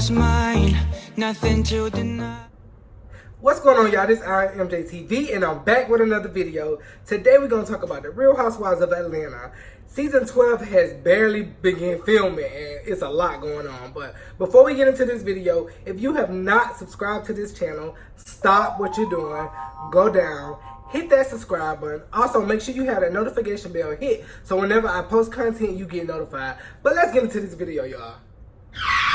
was mine, nothing to deny. What's going on, y'all? This is MJTV, and I'm back with another video. Today we're going to talk about the Real Housewives of Atlanta. Season 12 has barely begun filming, and it's a lot going on. But before we get into this video, if you have not subscribed to this channel, stop what you're doing, go down, hit that subscribe button. Also, make sure you have that notification bell hit so whenever I post content, you get notified. But let's get into this video, y'all.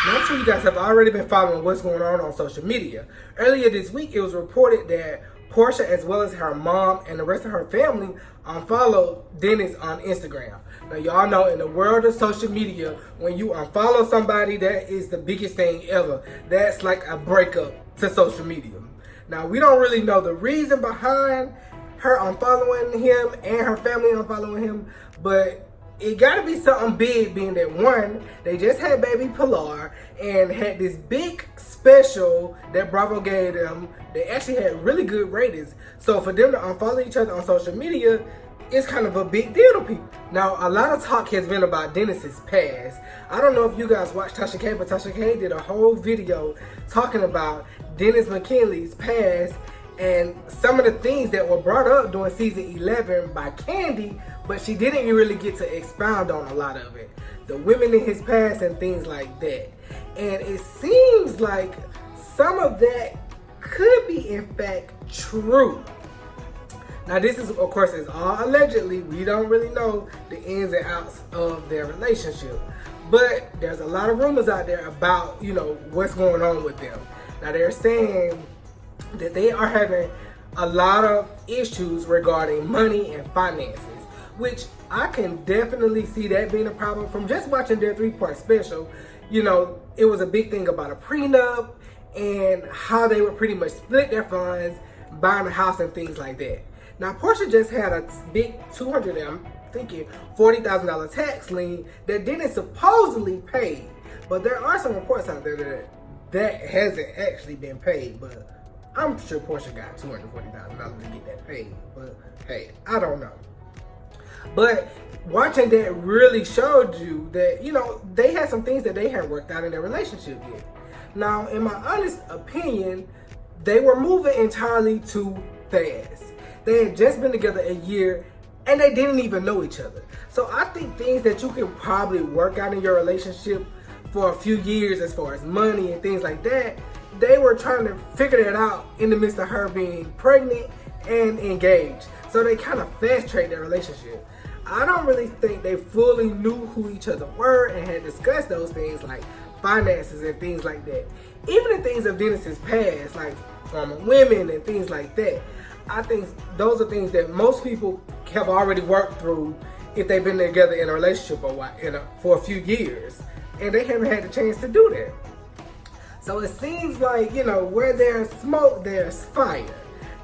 Now, I'm sure you guys have already been following what's going on social media. Earlier this week, it was reported that Porsha, as well as her mom and the rest of her family, unfollowed Dennis on Instagram. Now, y'all know in the world of social media, when you unfollow somebody, that is the biggest thing ever. That's like a breakup to social media. Now, we don't really know the reason behind her unfollowing him and her family unfollowing him, but it gotta be something big, being that one, they just had baby Pilar and had this big special that Bravo gave them. They actually had really good ratings. So for them to unfollow each other on social media, it's kind of a big deal to people. Now, a lot of talk has been about Dennis's past. I don't know if you guys watched Tasha K, but Tasha K did a whole video talking about Dennis McKinley's past and some of the things that were brought up during season 11 by Candy, but she didn't really get to expound on a lot of it. The women in his past and things like that. And it seems like some of that could be in fact true. Now, this is, of course, is all allegedly. We don't really know the ins and outs of their relationship. But there's a lot of rumors out there about, what's going on with them. Now, they're saying that they are having a lot of issues regarding money and finances, which I can definitely see that being a problem from just watching their 3-part special. It was a big thing about a prenup and how they would pretty much split their funds, buying a house and things like that. Now, Porsha just had a big $40,000 tax lien that Dennis supposedly paid. But there are some reports out there that hasn't actually been paid. But I'm sure Porsha got $240,000 to get that paid. But hey, I don't know. But watching that really showed you that, they had some things that they hadn't worked out in their relationship yet. Now, in my honest opinion, they were moving entirely too fast. They had just been together a year and they didn't even know each other. So I think things that you can probably work out in your relationship for a few years, as far as money and things like that, they were trying to figure that out in the midst of her being pregnant and engaged. So they kind of fast-tracked their relationship. I don't really think they fully knew who each other were and had discussed those things like finances and things like that. Even the things of Dennis's past, like former women and things like that, I think those are things that most people have already worked through if they've been together in a relationship for a few years. And they haven't had the chance to do that. So it seems like, where there's smoke, there's fire.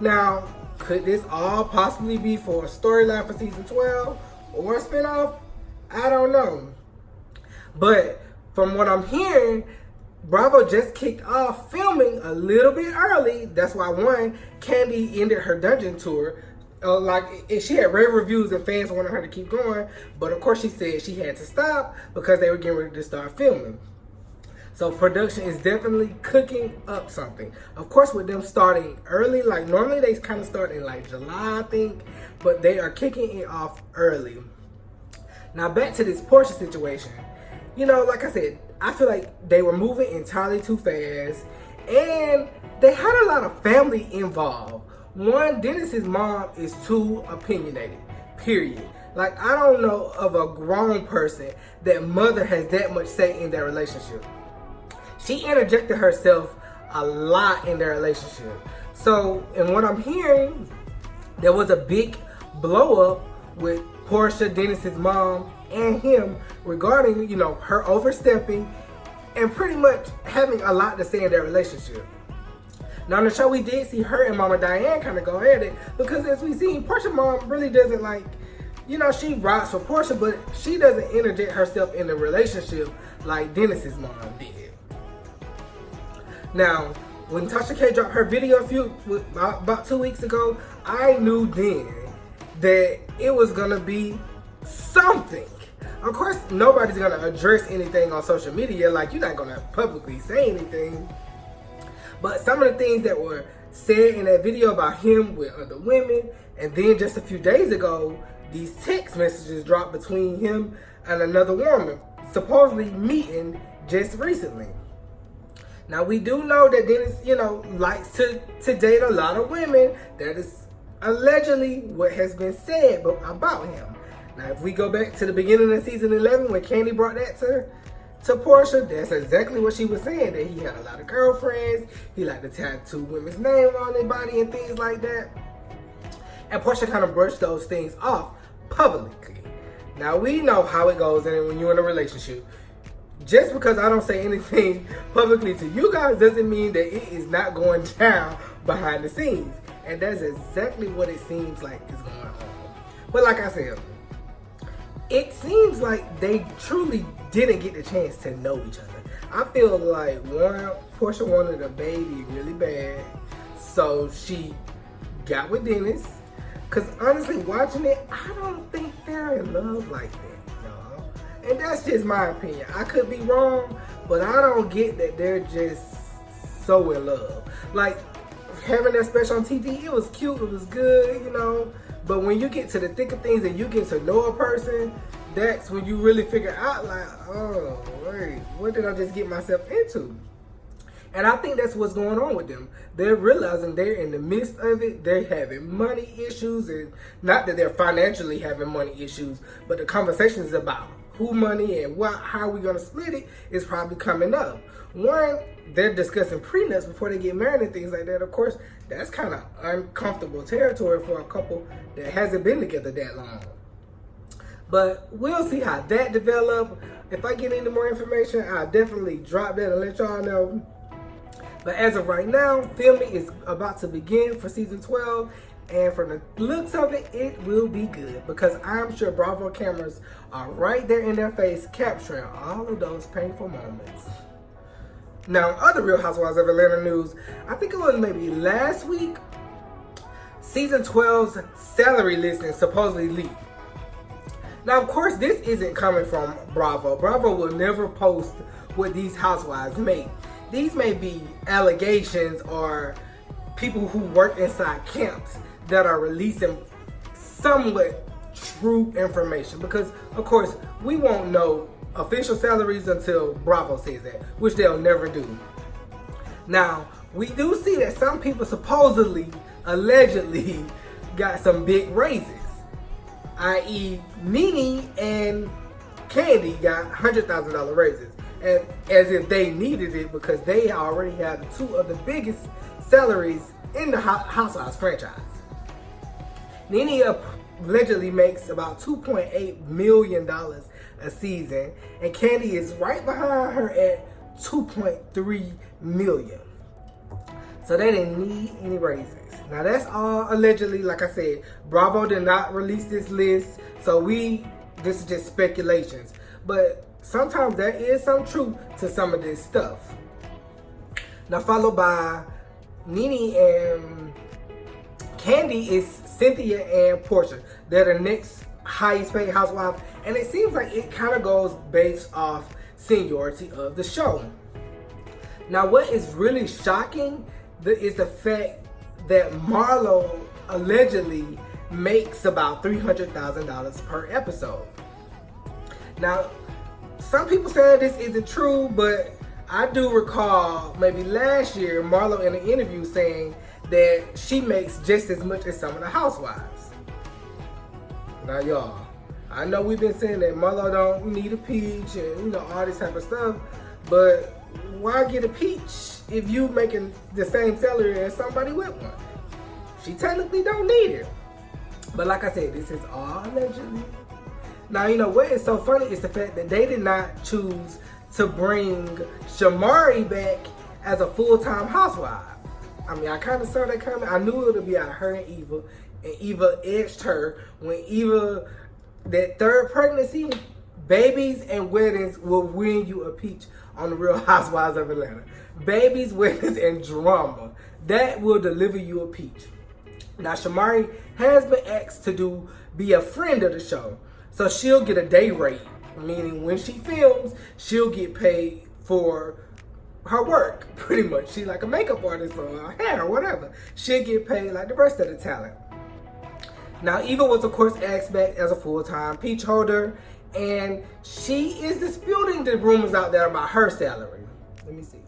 Now, could this all possibly be for a storyline for season 12 or a spinoff? I don't know. But from what I'm hearing, Bravo just kicked off filming a little bit early. That's why, one, Candy ended her dungeon tour. She had rave reviews and fans wanted her to keep going. But of course she said she had to stop because they were getting ready to start filming. So production is definitely cooking up something. Of course, with them starting early, like normally they kind of start in like July, I think. But they are kicking it off early. Now back to this Porsha situation. Like I said, I feel like they were moving entirely too fast, and they had a lot of family involved. One, Dennis's mom is too opinionated, period. Like, I don't know of a grown person that mother has that much say in their relationship. She interjected herself a lot in their relationship. So, and what I'm hearing, there was a big blow up with Porsha, Dennis's mom, and him regarding, her overstepping and pretty much having a lot to say in their relationship. Now on the show, we did see her and Mama Diane kind of go at it because, as we see, Porsha's mom really doesn't she rocks for Porsha, but she doesn't interject herself in the relationship like Dennis's mom did. Now, when Tasha K dropped her video about 2 weeks ago, I knew then that it was gonna be something. Of course, nobody's gonna address anything on social media. Like, you're not gonna publicly say anything. But some of the things that were said in that video about him with other women, and then just a few days ago, these text messages dropped between him and another woman, supposedly meeting just recently. Now, we do know that Dennis, likes to date a lot of women. That is allegedly what has been said about him. Now, if we go back to the beginning of season 11, when Kandi brought that to Porsha, that's exactly what she was saying, that he had a lot of girlfriends, he liked to tattoo women's names on their body and things like that. And Porsha kind of brushed those things off publicly. Now, we know how it goes when you're in a relationship. Just because I don't say anything publicly to you guys doesn't mean that it is not going down behind the scenes. And that's exactly what it seems like is going on. But like I said, it seems like they truly didn't get the chance to know each other. I feel like Porsha wanted a baby really bad, so she got with Dennis. Cause honestly, watching it, I don't think they're in love like that, y'all. And that's just my opinion. I could be wrong, but I don't get that they're just so in love. Like, having that special on TV, it was cute, it was good, But when you get to the thick of things and you get to know a person, that's when you really figure out, like, oh, wait, what did I just get myself into? And I think that's what's going on with them. They're realizing they're in the midst of it. They're having money issues, and not that they're financially having money issues, but the conversations about who money and how we gonna split it is probably coming up. One, they're discussing prenups before they get married and things like that. Of course, that's kind of uncomfortable territory for a couple that hasn't been together that long. But we'll see how that develops. If I get any more information, I'll definitely drop that and let y'all know. But as of right now, filming is about to begin for season 12. And from the looks of it, it will be good. Because I'm sure Bravo cameras are right there in their face, capturing all of those painful moments. Now, other Real Housewives of Atlanta news, I think it was maybe last week, season 12's salary listing supposedly leaked. Now, of course, this isn't coming from Bravo. Bravo will never post what these housewives make. These may be allegations or people who work inside camps that are releasing somewhat true information. Because, of course, we won't know official salaries until Bravo says that, which they'll never do. Now, we do see that some people supposedly, allegedly, got some big raises. I.e., Nene and Kandi got $100,000 raises. And as if they needed it, because they already had two of the biggest salaries in the Housewives franchise. Nene allegedly makes about $2.8 million a season, and Kandi is right behind her at $2.3 million. So they didn't need any raises. Now that's all allegedly. Like I said, Bravo did not release this list, so this is just speculations. But sometimes there is some truth to some of this stuff. Now followed by Nene and Kandi is Cynthia and Porsha. They're the next highest paid housewife, and it seems like it kind of goes based off seniority of the show. Now what is really shocking is the fact that Marlo allegedly makes about $300,000 per episode. Now, some people say this isn't true, but I do recall maybe last year Marlo in an interview saying that she makes just as much as some of the housewives. Now y'all, I know we've been saying that Marlo don't need a peach and all this type of stuff, but why get a peach if you making the same salary as somebody with one? She technically don't need it. But like I said, this is all allegedly. Now, what is so funny is the fact that they did not choose to bring Shamari back as a full-time housewife. I mean, I kind of saw that coming. I knew it would be out of her and Eva edged her. When Eva, that third pregnancy, babies and weddings will win you a peach on the Real Housewives of Atlanta. Babies, weddings, and drama. That will deliver you a peach. Now, Shamari has been asked to be a friend of the show. So she'll get a day rate Meaning when she films, she'll get paid for her work, pretty much. She's like a makeup artist or her hair or whatever. She'll get paid like the rest of the talent. Now, Eva was, of course, asked back as a full-time peach holder, and she is disputing the rumors out there about her salary. Let me see.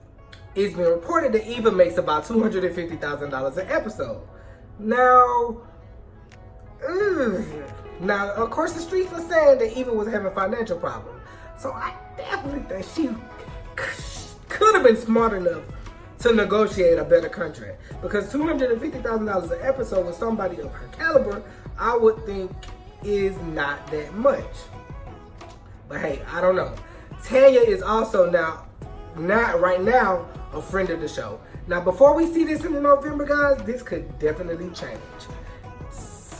It's been reported that Eva makes about $250,000 an episode. Now, of course, the streets were saying that Eva was having financial problems. So I definitely think she could have been smart enough to negotiate a better contract. Because $250,000 an episode with somebody of her caliber, I would think is not that much. But hey, I don't know. Tanya is also right now, a friend of the show. Now, before we see this in November, guys, this could definitely change.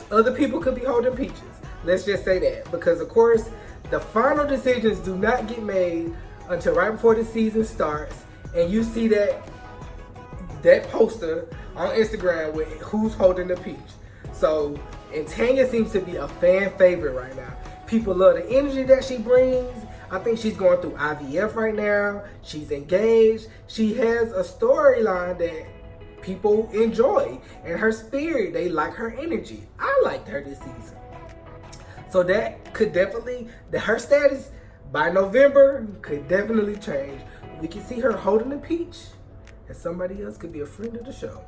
Other people could be holding peaches. Let's just say that. Because, of course, the final decisions do not get made until right before the season starts. And you see that poster on Instagram with who's holding the peach. So, and Tanya seems to be a fan favorite right now. People love the energy that she brings. I think she's going through IVF right now. She's engaged. She has a storyline that people enjoy. And her spirit, they like her energy. I liked her this season. So that could definitely, her status by November could definitely change. We can see her holding the peach, and somebody else could be a friend of the show.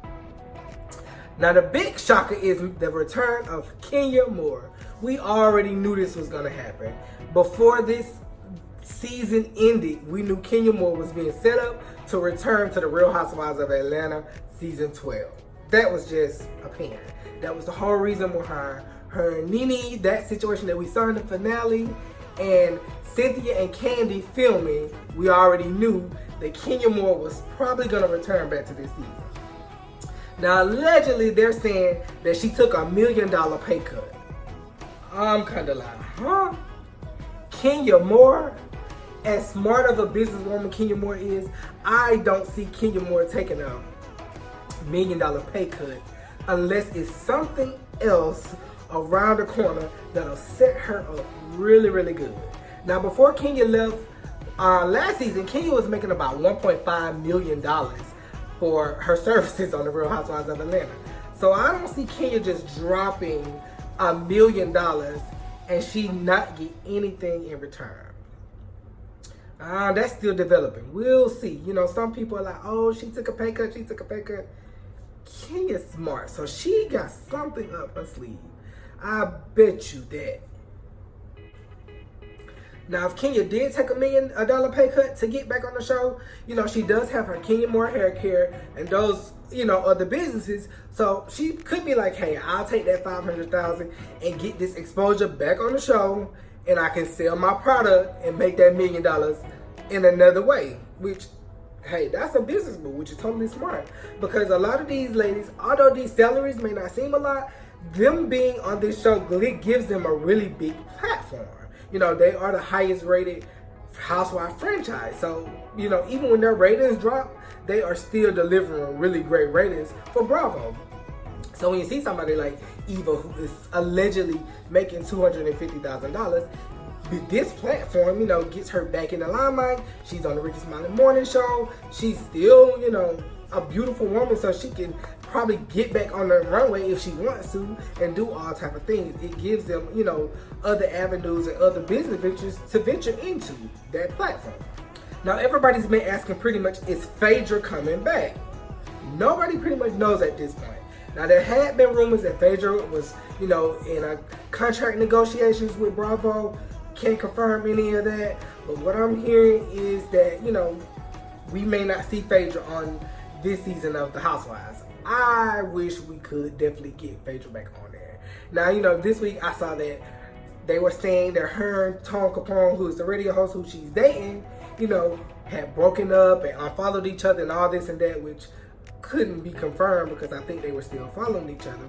Now, the big shocker is the return of Kenya Moore. We already knew this was going to happen. Before this season ended, we knew Kenya Moore was being set up to return to the Real Housewives of Atlanta season 12. That was just apparent. That was the whole reason behind her and Nene, that situation that we saw in the finale, and Cynthia and Candy filming. We already knew that Kenya Moore was probably going to return back to this season. Now, allegedly, they're saying that she took $1 million pay cut. I'm kind of like, huh? Kenya Moore? As smart of a businesswoman Kenya Moore is, I don't see Kenya Moore taking a $1 million pay cut unless it's something else around the corner that'll set her up really, really good. Now, before Kenya left last season, Kenya was making about $1.5 million for her services on the Real Housewives of Atlanta. So I don't see Kenya just dropping $1 million and she not get anything in return. That's still developing. We'll see. You know, some people are like, oh, she took a pay cut. Kenya's smart, so she got something up her sleeve. I bet you that. Now, if Kenya did take $1 million pay cut to get back on the show, you know, she does have her Kenya Moore hair care and those, you know, other businesses. So she could be like, hey, I'll take that $500,000 and get this exposure back on the show, and I can sell my product and make that $1 million in another way. Which, hey, that's a business move, which is totally smart. Because a lot of these ladies, although these salaries may not seem a lot, them being on this show, it gives them a really big platform. You know, they are the highest rated housewife franchise. So, you know, even when their ratings drop, they are still delivering really great ratings for Bravo. So when you see somebody like Eva, who is allegedly making $250,000, this platform, you know, gets her back in the limelight. She's on the Ricky Smiley Morning Show. She's still, you know, a beautiful woman, so she can probably get back on the runway if she wants to and do all type of things. It gives them, you know, other avenues and other business ventures to venture into that platform. Now, everybody's been asking pretty much, is Phaedra coming back? Nobody pretty much knows at this point. Now, there had been rumors that Phaedra was, you know, in a contract negotiations with Bravo. Can't confirm any of that. But what I'm hearing is that, you know, we may not see Phaedra on this season of The Housewives. I wish we could definitely get Phaedra back on there. Now, you know, this week I saw that they were saying that her and Tom Capone, who is the radio host who she's dating, you know, had broken up and unfollowed each other and all this and that, which couldn't be confirmed because I think they were still following each other.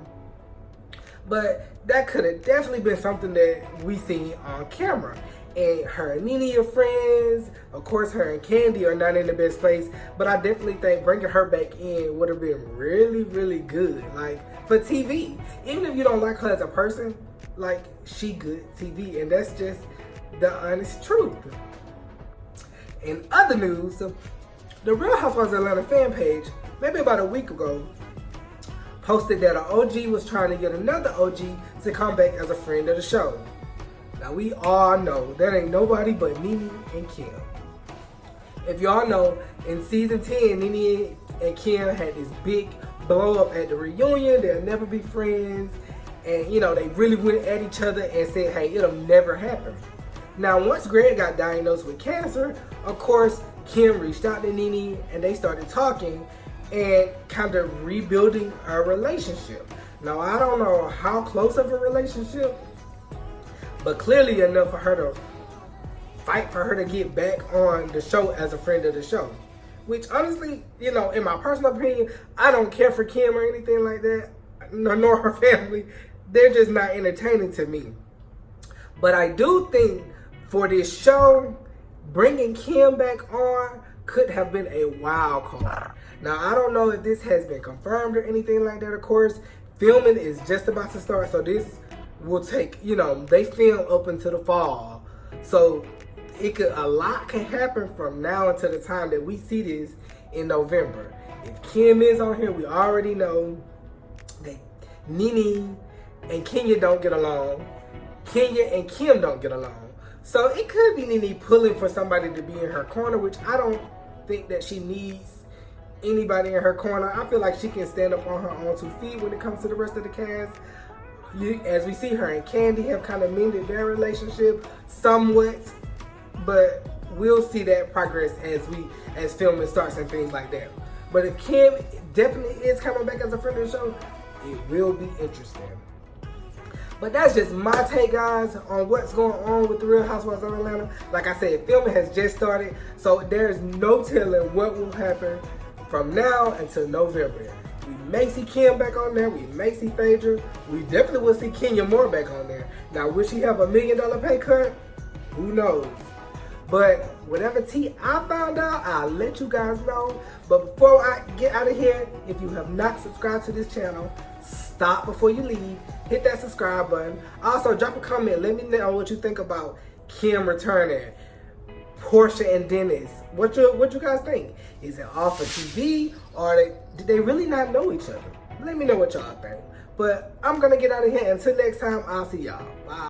But that could have definitely been something that we seen on camera. And her and Nene are friends. Of course, her and Candy are not in the best place. But I definitely think bringing her back in would have been really, really good. Like, for TV. Even if you don't like her as a person, like, she good TV. And that's just the honest truth. In other news, the Real Housewives of Atlanta fan page, maybe about a week ago, posted that an OG was trying to get another OG to come back as a friend of the show. Now we all know that ain't nobody but Nene and Kim. If y'all know, in season 10, Nene and Kim had this big blow up at the reunion. They'll never be friends. And you know, they really went at each other and said, hey, it'll never happen. Now once Greg got diagnosed with cancer, of course, Kim reached out to Nene and they started talking and kind of rebuilding a relationship. Now I don't know how close of a relationship, but clearly enough for her to fight for her to get back on the show as a friend of the show. Which honestly, you know, in my personal opinion, I don't care for Kim or anything like that, nor her family. They're just not entertaining to me. But I do think for this show, bringing Kim back on could have been a wild card. Now, I don't know if this has been confirmed or anything like that, of course. Filming is just about to start, so this will take, you know, they film up until the fall. So a lot can happen from now until the time that we see this in November. If Kim is on here, we already know that Nene and Kenya don't get along. Kenya and Kim don't get along. So it could be Nene pulling for somebody to be in her corner, which I don't think that she needs anybody in her corner. I feel like she can stand up on her own 2 feet when it comes to the rest of the cast. As we see, her and Candy have kind of mended their relationship somewhat, but we'll see that progress as filming starts and things like that. But if Kim definitely is coming back as a friend of the show, it will be interesting. But that's just my take, guys, on what's going on with the Real Housewives of Atlanta. Like I said, filming has just started, so there's no telling what will happen from now until November. We may see Kim back on there. We may see Phaedra. We definitely will see Kenya Moore back on there. Now, will she have $1 million pay cut? Who knows? But whatever tea I found out, I'll let you guys know. But before I get out of here, if you have not subscribed to this channel, stop before you leave. Hit that subscribe button. Also, drop a comment. Let me know what you think about Kim returning. Porsha and Dennis. What you guys think? Is it all for TV, or did they really not know each other? Let me know what y'all think. But I'm going to get out of here. Until next time, I'll see y'all. Bye.